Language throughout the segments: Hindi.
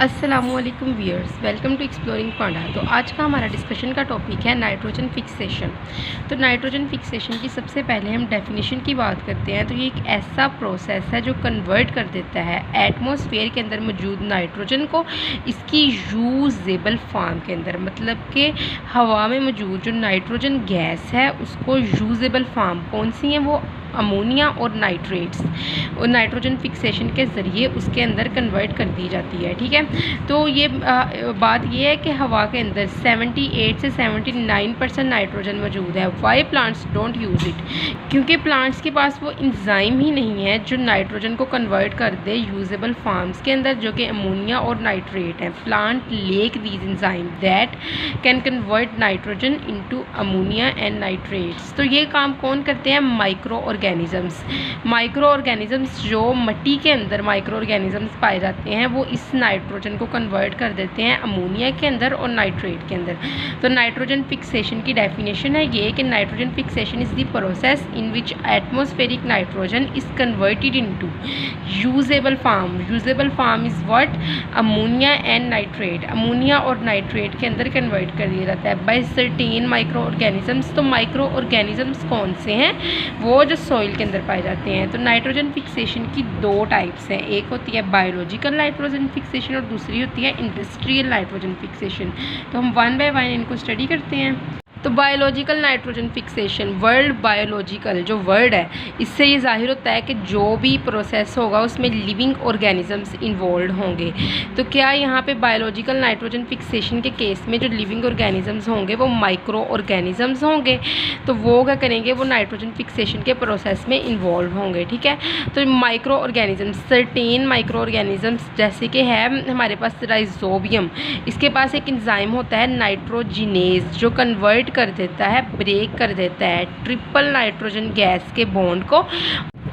अस्सलामुअलैकुम व्यूअर्स, वेलकम टू एक्सप्लोरिंग पांडा। तो आज का हमारा डिस्कशन का टॉपिक है नाइट्रोजन फिक्सेशन। तो नाइट्रोजन फिक्सेशन की सबसे पहले हम डेफिनेशन की बात करते हैं। तो ये एक ऐसा प्रोसेस है जो कन्वर्ट कर देता है एटमॉस्फेयर के अंदर मौजूद नाइट्रोजन को इसकी यूजेबल फॉर्म के अंदर, मतलब कि हवा में मौजूद जो नाइट्रोजन गैस है उसको यूजेबल फॉर्म कौन सी है, वो अमोनिया और नाइट्रेट्स और नाइट्रोजन फिक्सेशन के ज़रिए उसके अंदर कन्वर्ट कर दी जाती है। ठीक है, तो ये बात ये है कि हवा के अंदर 78 से 79% नाइट्रोजन मौजूद है। Why plants don't use it, क्योंकि प्लांट्स के पास वो इंजाइम ही नहीं है जो नाइट्रोजन को कन्वर्ट कर दे यूजेबल फॉर्म्स के अंदर, जो कि अमोनिया और नाइट्रेट है। Plant lake these enzyme that can convert nitrogen into ammonia and nitrates. तो ये काम कौन करते हैं? माइक्रो ऑर्गेनिजम्स जो मिट्टी के अंदर माइक्रो ऑर्गेनिजम्स पाए जाते हैं, वो इस नाइट्रोजन को कन्वर्ट कर देते हैं अमोनिया के अंदर और नाइट्रेट के अंदर। तो नाइट्रोजन फिक्सेशन की डेफिनेशन है ये कि nitrogen fixation is the process in which atmospheric nitrogen is converted into usable form. Usable form is what? Ammonia and nitrate. Ammonia और नाइट्रेट के अंदर कन्वर्ट कर दिया जाता है बाय सर्टेन माइक्रो ऑर्गेनिजम्स। तो माइक्रो ऑर्गेनिजम्स कौन से हैं? वो जो सॉइल के अंदर पाए जाते हैं। तो नाइट्रोजन फिक्सेशन की दो टाइप्स हैं, एक होती है बायोलॉजिकल नाइट्रोजन फिक्सेशन और दूसरी होती है इंडस्ट्रियल नाइट्रोजन फिक्सेशन। तो हम वन बाय वन इनको स्टडी करते हैं। तो biological nitrogen fixation, word biological जो वर्ड है, इससे ये जाहिर होता है कि जो भी प्रोसेस होगा उसमें लिविंग ऑर्गेनिजम्स इन्वॉल्व होंगे। तो क्या यहाँ पे बायोलॉजिकल नाइट्रोजन फिक्सेशन के केस में जो लिविंग ऑर्गेनिजम्स होंगे वो माइक्रो ऑर्गेनिजम्स होंगे? तो वो क्या करेंगे? वो नाइट्रोजन फिक्सेशन के प्रोसेस में इन्वॉल्व होंगे। ठीक है, तो micro organisms, certain micro organisms, जैसे कि है हमारे पास राइजोबियम, इसके पास एक एंजाइम होता है नाइट्रोजिनेज जो कन्वर्ट कर देता है, ब्रेक कर देता है ट्रिपल नाइट्रोजन गैस के बॉन्ड को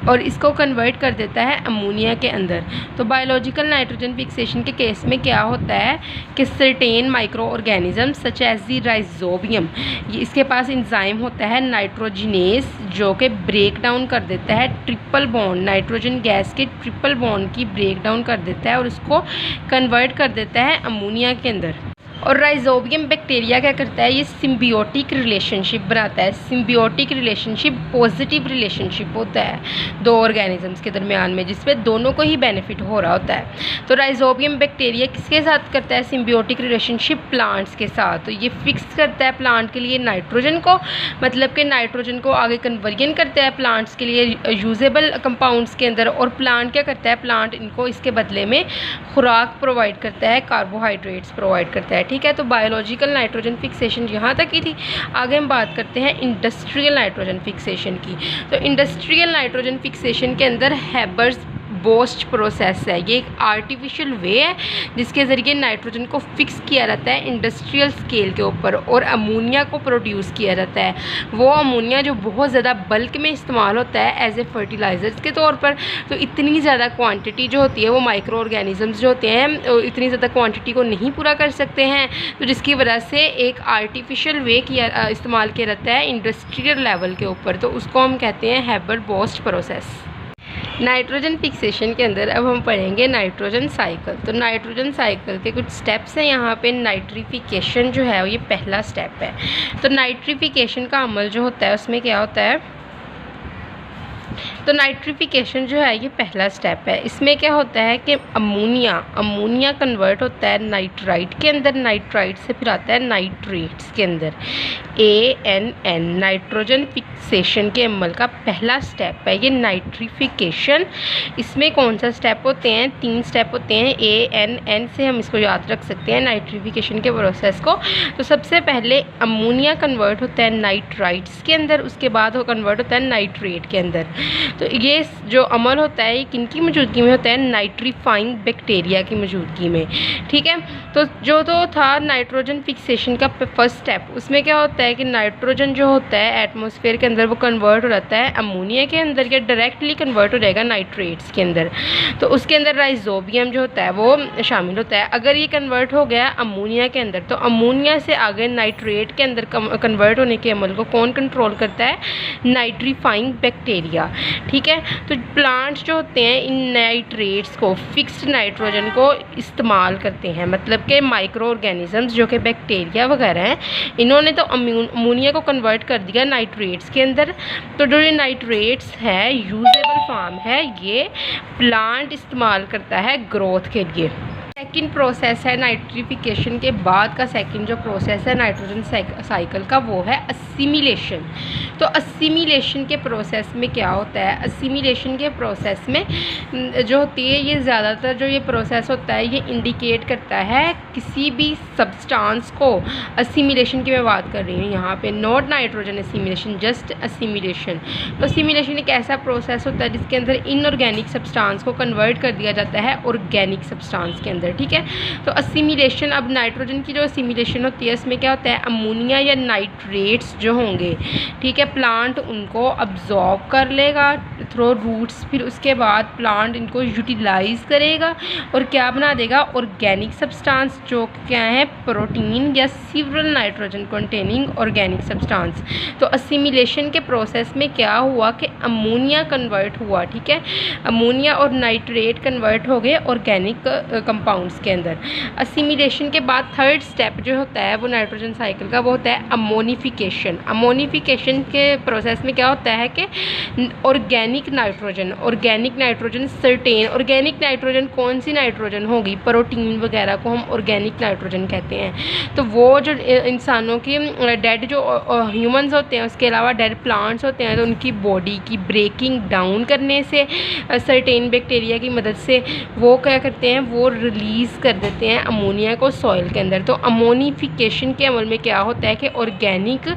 और इसको कन्वर्ट कर देता है अमोनिया के अंदर। तो बायोलॉजिकल नाइट्रोजन फिक्सेशन के केस में क्या होता है कि certain micro organism such as the rhizobium, ये इसके पास एंजाइम होता है नाइट्रोजिनेज जो कि ब्रेक डाउन कर देता है ट्रिपल बॉन्ड, नाइट्रोजन गैस के ट्रिपल बॉन्ड की ब्रेक डाउन कर देता है और उसको कन्वर्ट कर देता है अमोनिया के अंदर। और राइजोबियम बैक्टीरिया क्या करता है? ये सिम्बियोटिक रिलेशनशिप बनाता है। सिम्बियोटिक रिलेशनशिप पॉजिटिव रिलेशनशिप होता है दो ऑर्गेनिजम्स के दरमियान में, जिसमें दोनों को ही बेनिफिट हो रहा होता है। तो राइजोबियम बैक्टीरिया किसके साथ करता है सिम्बियोटिक रिलेशनशिप? प्लांट्स के साथ। तो ये फिक्स करता है प्लांट के लिए नाइट्रोजन को, मतलब कि नाइट्रोजन को आगे कन्वर्जन करता है प्लांट्स के लिए यूजेबल कंपाउंड्स के अंदर। और प्लांट क्या करता है? प्लांट इनको इसके बदले में खुराक प्रोवाइड करता है, कार्बोहाइड्रेट्स प्रोवाइड करता है। ठीक है, तो बायोलॉजिकल नाइट्रोजन फिक्सेशन यहाँ तक की थी। आगे हम बात करते हैं इंडस्ट्रियल नाइट्रोजन फिक्सेशन की। तो इंडस्ट्रियल नाइट्रोजन फिक्सेशन के अंदर हैबर्स बोस्ट प्रोसेस है। ये एक आर्टिफिशियल वे है जिसके ज़रिए नाइट्रोजन को फिक्स किया जाता है इंडस्ट्रियल स्केल के ऊपर और अमोनिया को प्रोड्यूस किया जाता है। वो अमोनिया जो बहुत ज़्यादा बल्क में इस्तेमाल होता है एज ए फर्टिलाइज़र्स के तौर पर। तो इतनी ज़्यादा क्वांटिटी जो होती है वो माइक्रो ऑर्गेनिजम्स जो होते हैं इतनी ज़्यादा क्वांटिटी को नहीं पूरा कर सकते हैं, तो जिसकी वजह से एक आर्टिफिशियल वे किया इस्तेमाल किया जाता है इंडस्ट्रियल लेवल के ऊपर। तो उसको हम कहते हैं Haber boast process. Nitrogen fixation के अंदर अब हम पढ़ेंगे नाइट्रोजन साइकिल। तो नाइट्रोजन साइकिल के कुछ स्टेप्स हैं यहाँ पे। नाइट्रिफिकेशन जो है ये पहला स्टेप है। तो नाइट्रिफिकेशन का अमल जो होता है उसमें क्या होता है? तो नाइट्रिफिकेशन जो है ये पहला स्टेप है। इसमें क्या होता है कि अमोनिया कन्वर्ट होता है नाइट्राइट के अंदर, नाइट्राइट से फिर आता है नाइट्रेट्स के अंदर। ANN नाइट्रोजन फिक्सेशन के अमल का पहला स्टेप है ये नाइट्रिफिकेशन। इसमें कौन सा स्टेप होते हैं? 3 स्टेप होते हैं। ANN से हम इसको याद रख सकते हैं नाइट्रिफिकेशन के प्रोसेस को। तो सबसे पहले अमोनिया कन्वर्ट होता है नाइट्राइट्स के अंदर, उसके बाद वो कन्वर्ट होता है नाइट्रेट के अंदर। तो ये जो अमल होता है ये किनकी मौजूदगी में होता है? नाइट्रीफाइंग बैक्टीरिया की मौजूदगी में। ठीक है, तो जो तो था नाइट्रोजन फिक्सेशन का फर्स्ट स्टेप, उसमें क्या होता है कि नाइट्रोजन जो होता है एटमॉस्फेयर के अंदर वो कन्वर्ट हो जाता है अमोनिया के अंदर या डायरेक्टली कन्वर्ट हो जाएगा नाइट्रेट्स के अंदर। तो उसके अंदर राइजोबियम जो होता है वो शामिल होता है। अगर ये कन्वर्ट हो गया अमोनिया के अंदर, तो अमोनिया से आगे नाइट्रेट के अंदर कन्वर्ट होने के अमल को कौन कंट्रोल करता है? Nitrifying bacteria. ठीक है। तो प्लांट्स जो होते हैं इन नाइट्रेट्स को, फिक्स्ड नाइट्रोजन को इस्तेमाल करते हैं, मतलब कि माइक्रो ऑर्गेनिजम्स जो कि बैक्टीरिया वगैरह हैं, इन्होंने तो अमोनिया को कन्वर्ट कर दिया नाइट्रेट्स के अंदर। तो जो ये नाइट्रेट्स है यूजेबल फॉर्म है, ये प्लांट इस्तेमाल करता है ग्रोथ के लिए। सेकंड प्रोसेस है नाइट्रिफिकेशन के बाद का सेकंड जो प्रोसेस है नाइट्रोजन साइकिल का, वो है असिमिलेशन। तो असिमिलेशन के प्रोसेस में क्या होता है, असिमिलेशन के प्रोसेस में जो होती है ये ज़्यादातर जो ये प्रोसेस होता है ये इंडिकेट करता है किसी भी सब्सटेंस को, असिमिलेशन की मैं बात कर रही हूँ यहाँ पे, not nitrogen assimilation, just assimilation. तो असिमिलेशन एक ऐसा प्रोसेस होता है जिसके अंदर इनऑर्गेनिक सब्सटेंस को कन्वर्ट कर दिया जाता है ऑर्गेनिक सब्सटेंस के अंदर, ठीक है। तो असिमिलेशन, अब नाइट्रोजन की जो असिमिलेशन होती है इसमें क्या होता है, अमोनिया या नाइट्रेट्स जो होंगे, ठीक है, प्लांट उनको अब्जॉर्ब कर लेगा थ्रू रूट्स, फिर उसके बाद प्लांट इनको यूटिलाइज करेगा और क्या बना देगा, ऑर्गेनिक सब्सटेंस जो क्या है, प्रोटीन या several nitrogen containing organic substance. तो असिमिलेशन के प्रोसेस में क्या हुआ कि अमोनिया कन्वर्ट हुआ, ठीक है, अमोनिया और नाइट्रेट कन्वर्ट हो गए ऑर्गेनिक कंपाउंड्स के अंदर। असिमिलेशन के बाद थर्ड स्टेप जो होता है वो नाइट्रोजन साइकिल का, वो होता है अमोनिफिकेशन। अमोनिफिकेशन के प्रोसेस में क्या होता है कि organic nitrogen certain organic nitrogen, कौन सी नाइट्रोजन होगी, प्रोटीन वगैरह को हम ऑर्गेनिक नाइट्रोजन कहते हैं। तो वो जो इंसानों की डेड जो ह्यूमंस होते हैं, उसके अलावा डेड प्लांट्स होते हैं, तो उनकी बॉडी की ब्रेकिंग डाउन करने से सर्टेन बैक्टीरिया की मदद से वो क्या करते हैं, वो रिलीज़ कर देते हैं अमोनिया को सॉइल के अंदर। तो अमोनिफिकेशन के अमल में क्या होता है कि ऑर्गेनिक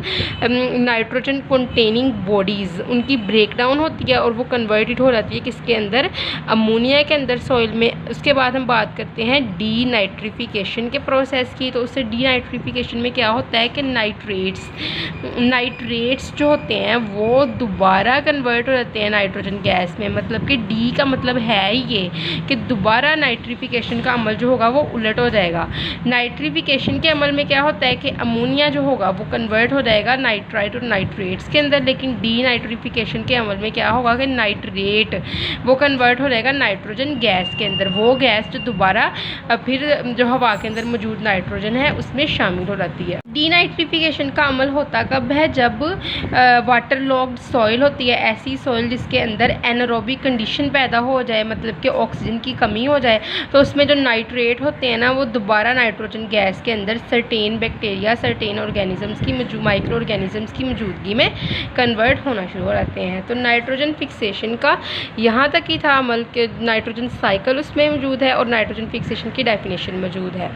नाइट्रोजन कंटेनिंग बॉडीज़ उनकी ब्रेक डाउन होती है और वो कन्वर्टेड हो जाती है किसके अंदर, अमोनिया के अंदर सॉइल में। उसके बाद हम बात करते हैं डी नाइट्रिफिकेशन के प्रोसेस की। तो उससे डी नाइट्रिफिकेशन में क्या होता है कि नाइट्रेट्स जो होते हैं वो दोबारा कन्वर्ट हो जाते हैं नाइट्रोजन गैस में, मतलब कि डी का मतलब है ये कि दोबारा नाइट्रिफिकेशन का अमल जो होगा वो उलट हो जाएगा। नाइट्रिफिकेशन के अमल में क्या होता है कि अमोनिया जो होगा वो कन्वर्ट हो जाएगा नाइट्राइट और नाइट्रेट्स के अंदर, लेकिन डी नाइट्रिफिकेशन के अमल में क्या होगा कि नाइट्रेट वो कन्वर्ट हो जाएगा नाइट्रोजन गैस के अंदर, वो गैस जो दोबारा फिर जो हवा के अंदर मौजूद नाइट्रोजन है उसमें शामिल हो जाती है। डी नाइट्रिफिकेशन का अमल होता कब है, जब वाटर लॉक्ड सॉइल होती है, ऐसी सॉइल जिसके अंदर एनारोबिक कंडीशन पैदा हो जाए, मतलब कि ऑक्सीजन की कमी हो जाए, तो उसमें जो नाइट्रेट होते हैं ना वो दोबारा नाइट्रोजन गैस के अंदर सर्टेन बैक्टीरिया, सर्टेन ऑर्गेनिजम्स की माइक्रो ऑर्गेनिजम्स की मौजूदगी में कन्वर्ट होना शुरू हो जाते हैं। तो नाइट्रोजन फिक्सेशन का यहाँ तक ही था अमल के, नाइट्रोजन साइकिल उसमें मौजूद है और नाइट्रोजन फिक्सेशन की डेफिनेशन मौजूद है।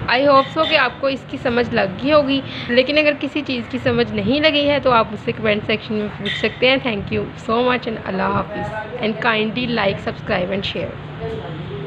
आई होप सो कि आपको इसकी समझ लग गई होगी, लेकिन अगर किसी चीज़ की समझ नहीं लगी है तो आप मुझसे कमेंट सेक्शन में पूछ सकते हैं। Thank you so much and अल्लाह हाफिज़ and kindly like, subscribe and share.